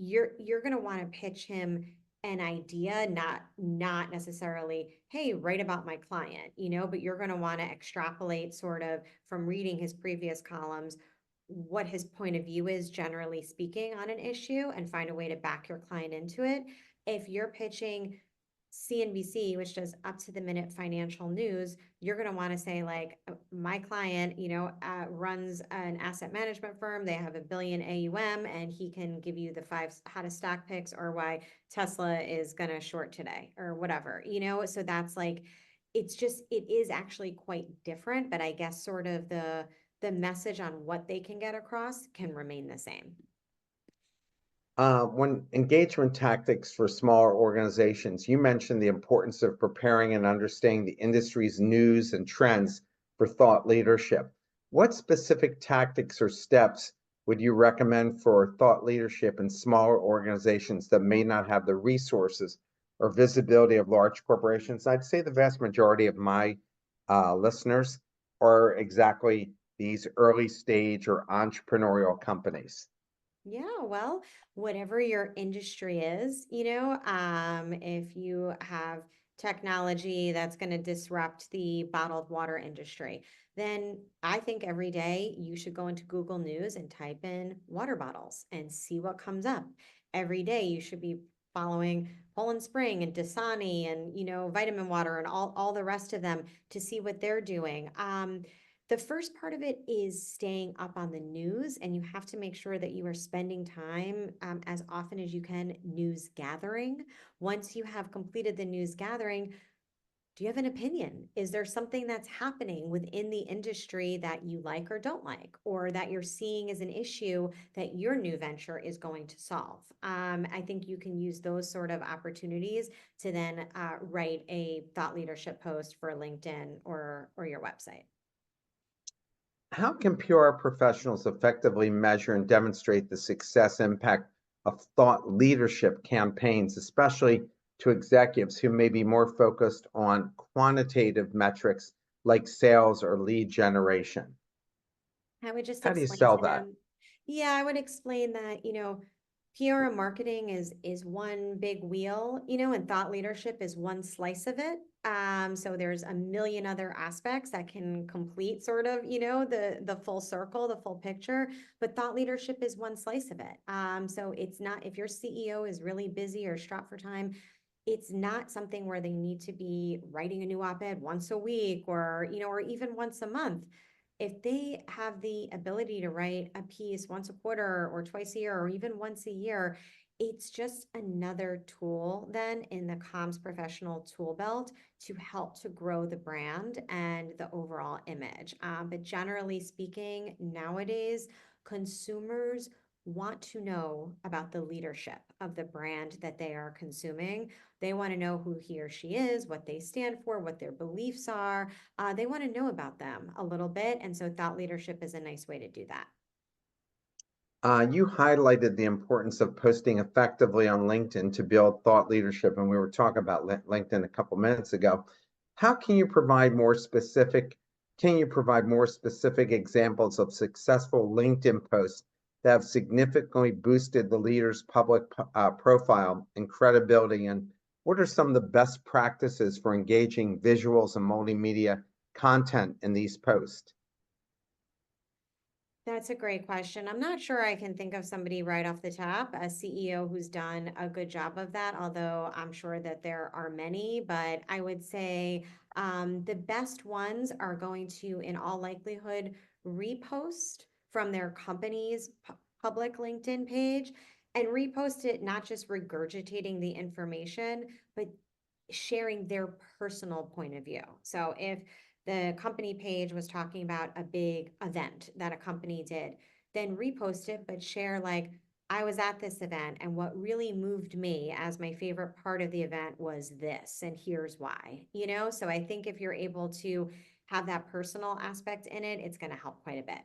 B: you're going to want to pitch him an idea, not necessarily, hey, write about my client, but you're going to want to extrapolate sort of from reading his previous columns what his point of view is, generally speaking, on an issue, and find a way to back your client into it. If you're pitching CNBC, which does up to the minute financial news, you're going to want to say, like, my client, runs an asset management firm. They have 1 billion AUM, and he can give you the 5 hottest stock picks, or why Tesla is going to short today, or whatever, So that's like, it is actually quite different, but I guess sort of the message on what they can get across can remain the same.
A: When engagement tactics for smaller organizations, you mentioned the importance of preparing and understanding the industry's news and trends for thought leadership. What specific tactics or steps would you recommend for thought leadership in smaller organizations that may not have the resources or visibility of large corporations? I'd say the vast majority of my listeners are exactly these early stage or entrepreneurial companies.
B: Yeah, well, whatever your industry is, if you have technology that's going to disrupt the bottled water industry, then I think every day you should go into Google News and type in water bottles and see what comes up. Every day you should be following Poland Spring and Dasani and, Vitamin Water and all the rest of them to see what they're doing. The first part of it is staying up on the news, and you have to make sure that you are spending time, as often as you can, news gathering. Once you have completed the news gathering, do you have an opinion? Is there something that's happening within the industry that you like or don't like, or that you're seeing as an issue that your new venture is going to solve? I think you can use those sort of opportunities to then write a thought leadership post for LinkedIn or your website.
A: How can PR professionals effectively measure and demonstrate the success impact of thought leadership campaigns, especially to executives who may be more focused on quantitative metrics like sales or lead generation?
B: I would just
A: How do you
B: explain
A: sell
B: to
A: that?
B: them. Yeah, I would explain that, PR and marketing is one big wheel, and thought leadership is one slice of it. So there's a million other aspects that can complete sort of, the full circle, the full picture, but thought leadership is one slice of it. So it's not, if your CEO is really busy or strapped for time, it's not something where they need to be writing a new op-ed once a week, or even once a month. If they have the ability to write a piece once a quarter or twice a year or even once a year, it's just another tool then in the comms professional tool belt to help to grow the brand and the overall image. But generally speaking, nowadays, consumers want to know about the leadership of the brand that they are consuming. They want to know who he or she is, what they stand for, what their beliefs are. They want to know about them a little bit. And so thought leadership is a nice way to do that.
A: You highlighted the importance of posting effectively on LinkedIn to build thought leadership, and we were talking about LinkedIn a couple minutes ago. How can you provide more specific? Can you provide more specific examples of successful LinkedIn posts that have significantly boosted the leader's public profile and credibility? And what are some of the best practices for engaging visuals and multimedia content in these posts?
B: That's a great question. I'm not sure I can think of somebody right off the top, a CEO who's done a good job of that, although I'm sure that there are many. But I would say the best ones are going to, in all likelihood, repost from their company's public LinkedIn page and repost it, not just regurgitating the information, but sharing their personal point of view. So if the company page was talking about a big event that a company did, then repost it, but share like, I was at this event and what really moved me as my favorite part of the event was this, and here's why, you know? So I think if you're able to have that personal aspect in it, it's going to help quite a bit.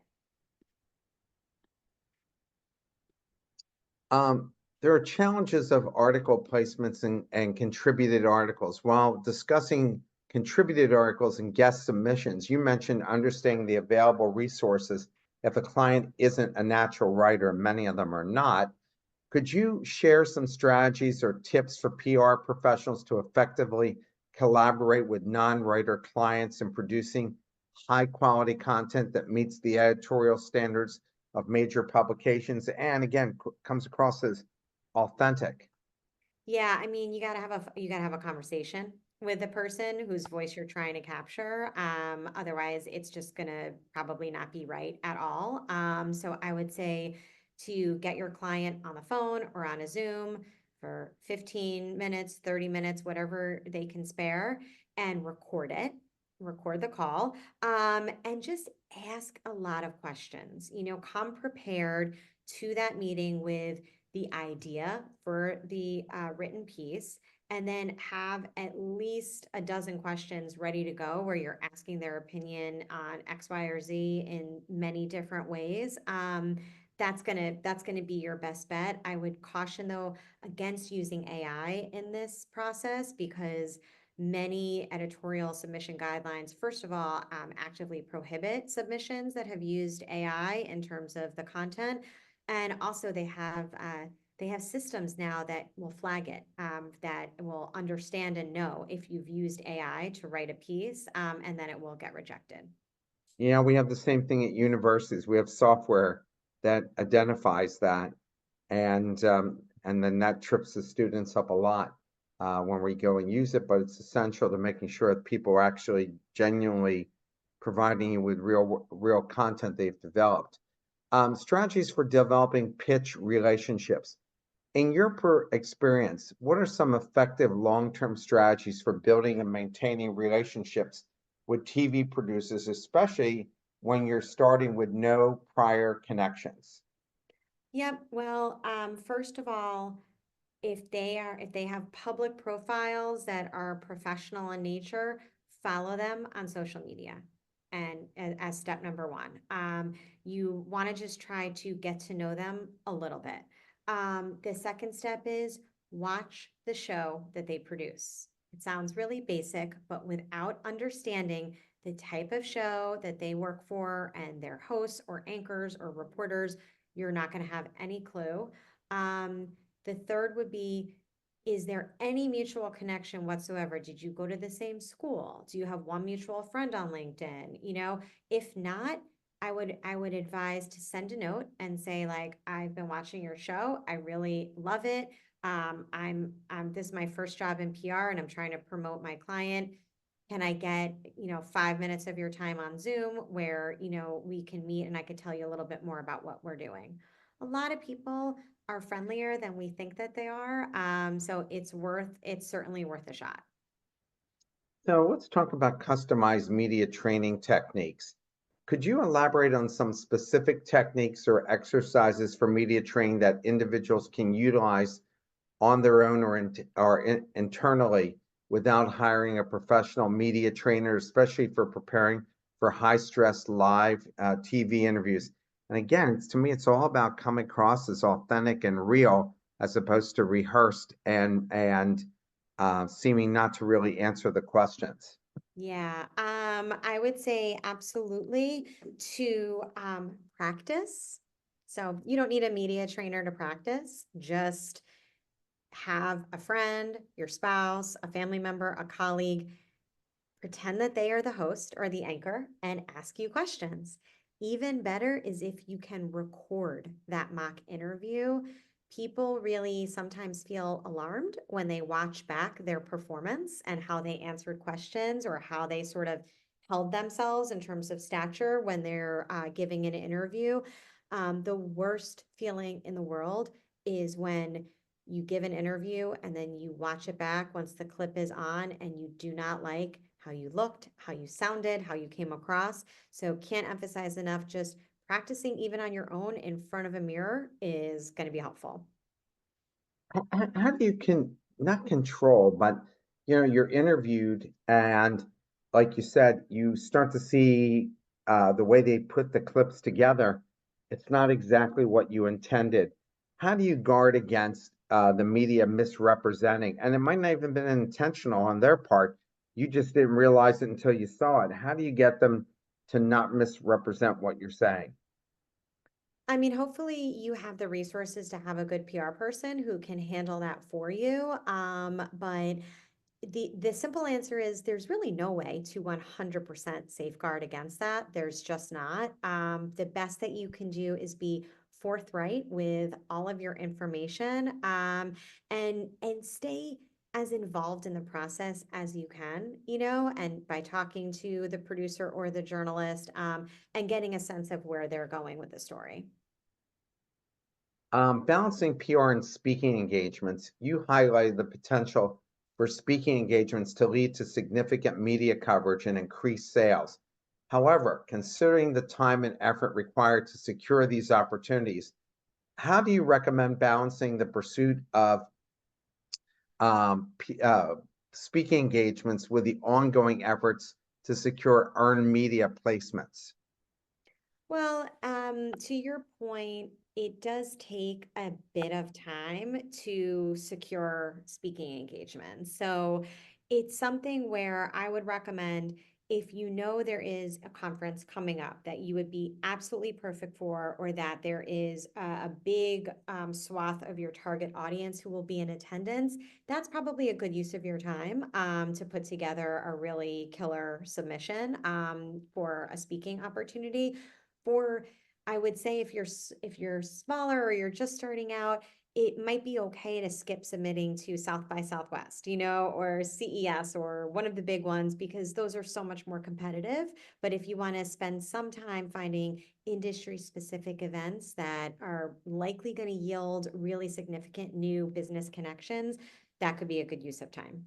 A: There are challenges of article placements and contributed articles. While discussing contributed articles and guest submissions, you mentioned understanding the available resources if a client isn't a natural writer, many of them are not. Could you share some strategies or tips for PR professionals to effectively collaborate with non-writer clients in producing high quality content that meets the editorial standards of major publications and again comes across as authentic?
B: Yeah, I mean, you gotta have a conversation with the person whose voice you're trying to capture. Otherwise, it's just gonna probably not be right at all. So I would say to get your client on the phone or on a Zoom for 15 minutes, 30 minutes, whatever they can spare, and record it, record the call, and just ask a lot of questions. You know, come prepared to that meeting with the idea for the written piece, and then have at least a dozen questions ready to go where you're asking their opinion on X, Y, or Z in many different ways. That's gonna be your best bet. I would caution though against using AI in this process because many editorial submission guidelines, first of all, actively prohibit submissions that have used AI in terms of the content. And also they have systems now that will flag it, that will understand and know if you've used AI to write a piece, and then it will get rejected.
A: Yeah, we have the same thing at universities. We have software that identifies that, and then that trips the students up a lot when we go and use it. But it's essential to making sure that people are actually genuinely providing you with real content they've developed. Strategies for developing pitch relationships. In your experience, what are some effective long-term strategies for building and maintaining relationships with TV producers, especially when you're starting with no prior connections?
B: Yep. Well, first of all, if they have public profiles that are professional in nature, follow them on social media. And as step number one, you want to just try to get to know them a little bit. The second step is watch the show that they produce. It sounds really basic, but without understanding the type of show that they work for and their hosts or anchors or reporters, you're not going to have any clue. Um, the third would be, is there any mutual connection whatsoever? Did you go to the same school? Do you have one mutual friend on LinkedIn? You know, if not, I would advise to send a note and say like, I've been watching your show. I really love it. I'm this is my first job in PR and I'm trying to promote my client. Can I get, 5 minutes of your time on Zoom where, we can meet and I could tell you a little bit more about what we're doing? a lot of people are friendlier than we think that they are. So it's certainly worth a shot.
A: So let's talk about customized media training techniques. Could you elaborate on some specific techniques or exercises for media training that individuals can utilize on their own or internally without hiring a professional media trainer, especially for preparing for high stress live TV interviews? And again, to me, it's all about coming across as authentic and real as opposed to rehearsed and seeming not to really answer the questions.
B: Yeah, I would say absolutely to practice. So you don't need a media trainer to practice. Just have a friend, your spouse, a family member, a colleague pretend that they are the host or the anchor and ask you questions. Even better is if you can record that mock interview. People really sometimes feel alarmed when they watch back their performance and how they answered questions or how they sort of held themselves in terms of stature when they're giving an interview. The worst feeling in the world is when you give an interview and then you watch it back once the clip is on and you do not like how you looked, how you sounded, how you came across. So can't emphasize enough, just practicing even on your own in front of a mirror is going to be helpful.
A: How do you can not control, but you're interviewed and like you said, you start to see the way they put the clips together. It's not exactly what you intended. How do you guard against the media misrepresenting? And it might not even been intentional on their part. You just didn't realize it until you saw it. How do you get them to not misrepresent what you're saying?
B: I mean, hopefully you have the resources to have a good PR person who can handle that for you. But the simple answer is there's really no way to 100% safeguard against that. There's just not. The best that you can do is be forthright with all of your information, and stay as involved in the process as you can, and by talking to the producer or the journalist, and getting a sense of where they're going with the story.
A: Balancing PR and speaking engagements, you highlighted the potential for speaking engagements to lead to significant media coverage and increased sales. However, considering the time and effort required to secure these opportunities, how do you recommend balancing the pursuit of speaking engagements with the ongoing efforts to secure earned media placements?
B: Well, to your point, it does take a bit of time to secure speaking engagements. So it's something where I would recommend if you know there is a conference coming up that you would be absolutely perfect for, or that there is a big swath of your target audience who will be in attendance, that's probably a good use of your time to put together a really killer submission for a speaking opportunity. For I would say if you're smaller or you're just starting out, it might be okay to skip submitting to South by Southwest, or CES or one of the big ones, because those are so much more competitive. But if you want to spend some time finding industry specific events that are likely going to yield really significant new business connections, that could be a good use of time.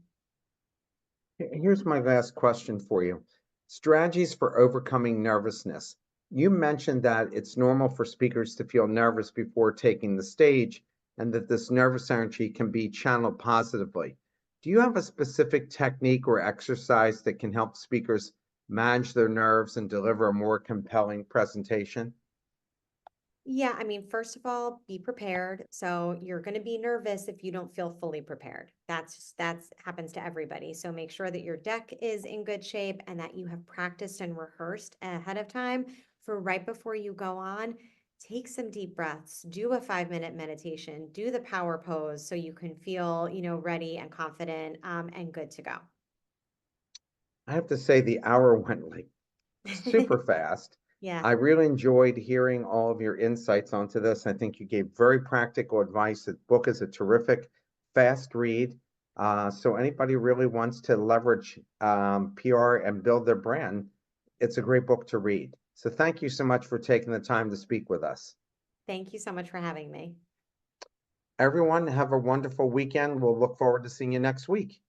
A: Here's my last question for you. Strategies for overcoming nervousness. You mentioned that it's normal for speakers to feel nervous before taking the stage and that this nervous energy can be channeled positively. Do you have a specific technique or exercise that can help speakers manage their nerves and deliver a more compelling presentation?
B: Yeah, I mean, first of all, be prepared. So you're going to be nervous if you don't feel fully prepared. That's happens to everybody. So make sure that your deck is in good shape and that you have practiced and rehearsed ahead of time for right before you go on. Take some deep breaths, do a 5-minute meditation, do the power pose so you can feel, ready and confident, and good to go.
A: I have to say the hour went like super fast.
B: Yeah.
A: I really enjoyed hearing all of your insights onto this. I think you gave very practical advice. The book is a terrific, fast read. So anybody really wants to leverage PR and build their brand, it's a great book to read. So thank you so much for taking the time to speak with us.
B: Thank you so much for having me.
A: Everyone, have a wonderful weekend. We'll look forward to seeing you next week.